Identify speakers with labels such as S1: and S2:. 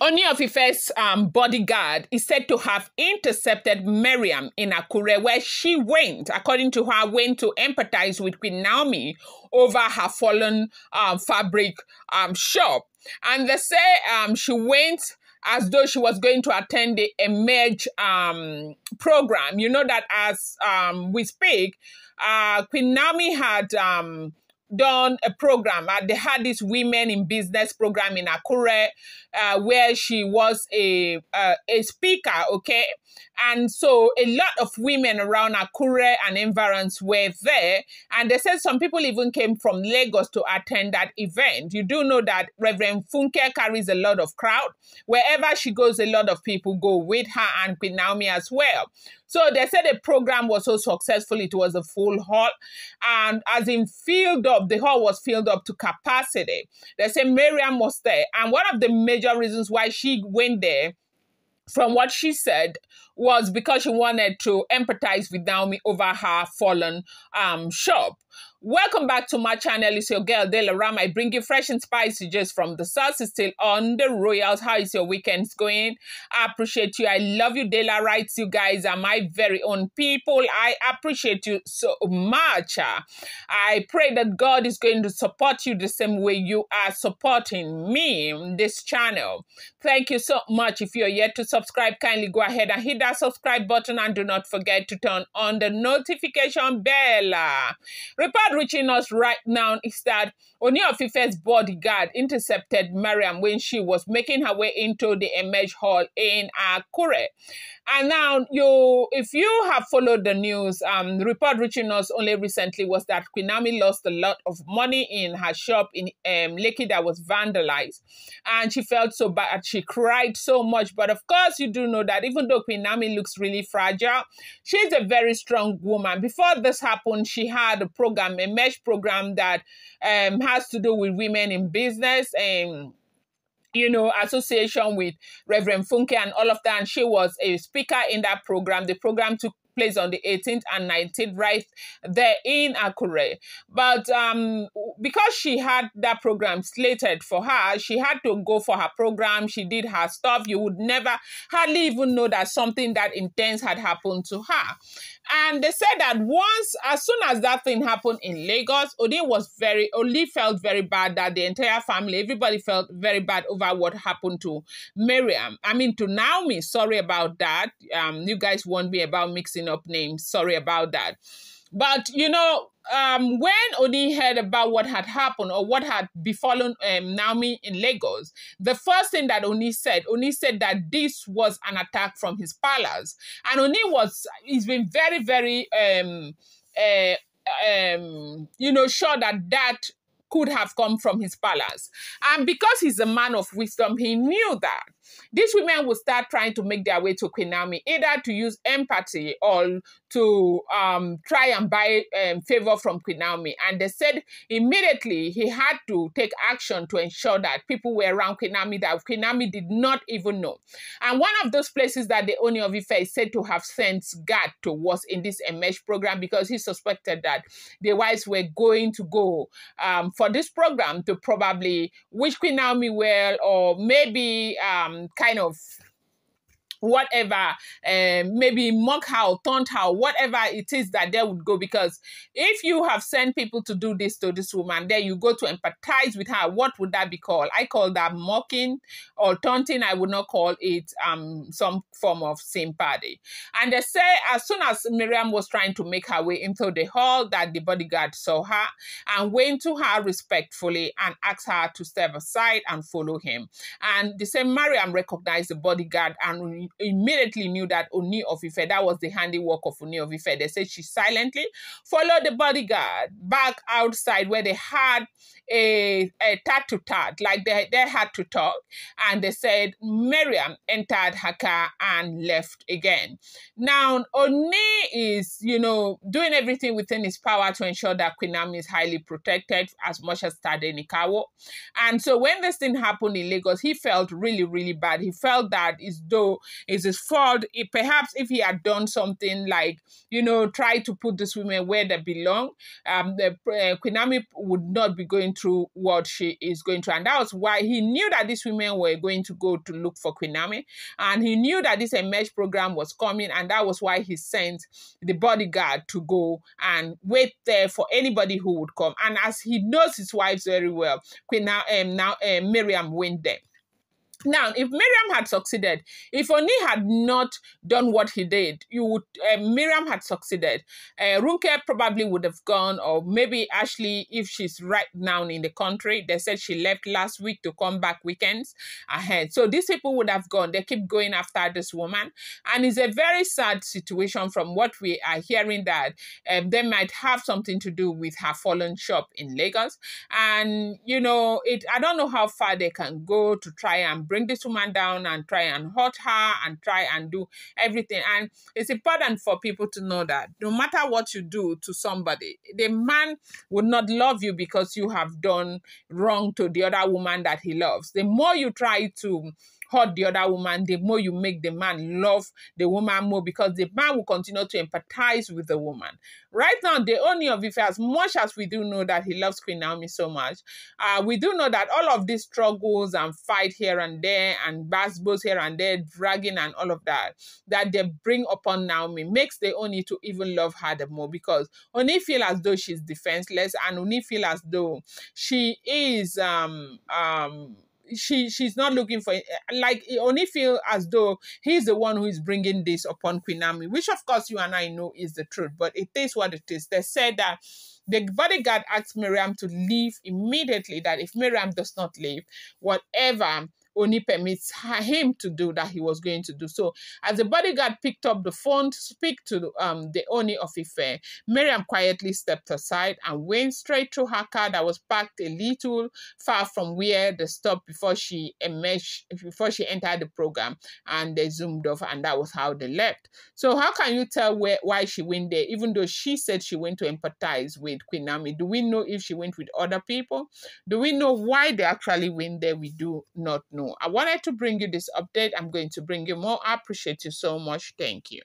S1: Ooni of Ife's bodyguard is said to have intercepted Mariam in Akure, where she went, according to her, went to empathize with Queen Naomi over her fallen fabric shop. And they say she went as though she was going to attend the Emerge program. You know that as we speak, Queen Naomi had done a program. They had this Women in Business program in Akure, where she was a speaker, okay? And so a lot of women around Akure and environs were there. And they said some people even came from Lagos to attend that event. You do know that Reverend Funke carries a lot of crowd. Wherever she goes, a lot of people go with her and Queen Naomi as well. So they said the program was so successful, it was a full hall. And as in filled up, the hall was filled up to capacity. They say Mariam was there. And one of the major reasons why she went there, from what she said, was because she wanted to empathize with Naomi over her fallen shop. Welcome back to my channel. It's your girl, Dela Ram. I bring you fresh and spicy just from the source. It's still on the Royals. How is your weekends going? I appreciate you. I love you. Dela writes, you guys are my very own people. I appreciate you so much. I pray that God is going to support you the same way you are supporting me on this channel. Thank you so much. If you're yet to subscribe, kindly go ahead and hit that subscribe button and do not forget to turn on the notification bell. Report reaching us right now is that Ooni of Ife's bodyguard intercepted Mariam when she was making her way into the Emerge Hall in Akure. And now, if you have followed the news, the report reaching us only recently was that Queen Naomi lost a lot of money in her shop in Lekki that was vandalized. And she felt so bad. She cried so much. But of course, you do know that even though Queen Naomi looks really fragile, she's a very strong woman. Before this happened, she had a program, a mesh program that has to do with women in business and association with Reverend Funke and all of that. And she was a speaker in that program. The program took place on the 18th and 19th right there in Akure. But because she had that program slated for her, she had to go for her program. She did her stuff. You would never hardly even know that something that intense had happened to her. And they said that as soon as that thing happened in Lagos, Ooni felt very bad, that the entire family, everybody felt very bad over what happened to to Naomi. Sorry about that. You guys won't be about mixing up names. Sorry about that. But, when Ooni heard about what had happened or what had befallen Naomi in Lagos, the first thing that Ooni said that this was an attack from his palace. And he's been very, very, sure that could have come from his palace. And because he's a man of wisdom, he knew that these women would start trying to make their way to Queen Naomi, either to use empathy or to try and buy favor from Queen Naomi. And they said immediately he had to take action to ensure that people were around Queen Naomi that Queen Naomi did not even know. And one of those places that the Ooni of Ife is said to have sent guard to was in this Emerge program, because he suspected that the wives were going to go for this program to probably wish Queen Naomi well, or maybe kind of whatever, maybe mock her, taunt her, whatever it is that they would go. Because if you have sent people to do this to this woman, then you go to empathize with her, what would that be called? I call that mocking or taunting. I would not call it some form of sympathy. And they say as soon as Mariam was trying to make her way into the hall, that the bodyguard saw her and went to her respectfully and asked her to step aside and follow him. And the same Mariam recognized the bodyguard and immediately knew that Ooni of Ife, that was the handiwork of Ooni of Ife. They said she silently followed the bodyguard back outside where they had a tat-to-tat, like they had to talk. And they said Mariam entered her car and left again. Now, Ooni is, doing everything within his power to ensure that Queen Naomi is highly protected as much as Tade Nikawo. And so when this thing happened in Lagos, he felt really, really bad. He felt that as though it's his fault. Perhaps if he had done something like, try to put these women where they belong, Queen Naomi would not be going through what she is going through. And that was why he knew that these women were going to go to look for Queen Naomi. And he knew that this Emerge program was coming. And that was why he sent the bodyguard to go and wait there for anybody who would come. And as he knows his wives very well, Mariam went there. Now, if Miriam had succeeded, if Oni had not done what he did, Miriam had succeeded. Runke probably would have gone, or maybe Ashley, if she's right now in the country. They said she left last week to come back weekends ahead. So these people would have gone. They keep going after this woman. And it's a very sad situation from what we are hearing, that they might have something to do with her fallen shop in Lagos. And, I don't know how far they can go to try and bring this woman down and try and hurt her and try and do everything. And it's important for people to know that no matter what you do to somebody, the man would not love you because you have done wrong to the other woman that he loves. The more you try to hurt the other woman, the more you make the man love the woman more, because the man will continue to empathize with the woman. Right now, the Ooni of Ife, as much as we do know that he loves Queen Naomi so much, we do know that all of these struggles and fight here and there and basbos here and there, dragging and all of that they bring upon Naomi makes the Ooni to even love her the more, because Ooni feel as though she's defenseless, and Ooni feel as though she is she's not looking for, like, Oni feel as though he's the one who is bringing this upon Queen Naomi, which of course you and I know is the truth, but it is what it is. They said that the bodyguard asked Mariam to leave immediately, that if Mariam does not leave, whatever Oni permits him to do, that he was going to do. So as the bodyguard picked up the phone to speak to the Ooni of Ife, Mariam quietly stepped aside and went straight to her car that was parked a little far from where they stopped before she entered the program, and they zoomed off, and that was how they left. So how can you tell why she went there, even though she said she went to empathize with Queen Naomi? Do we know if she went with other people? Do we know why they actually went there? We do not know. I wanted to bring you this update. I'm going to bring you more. I appreciate you so much. Thank you.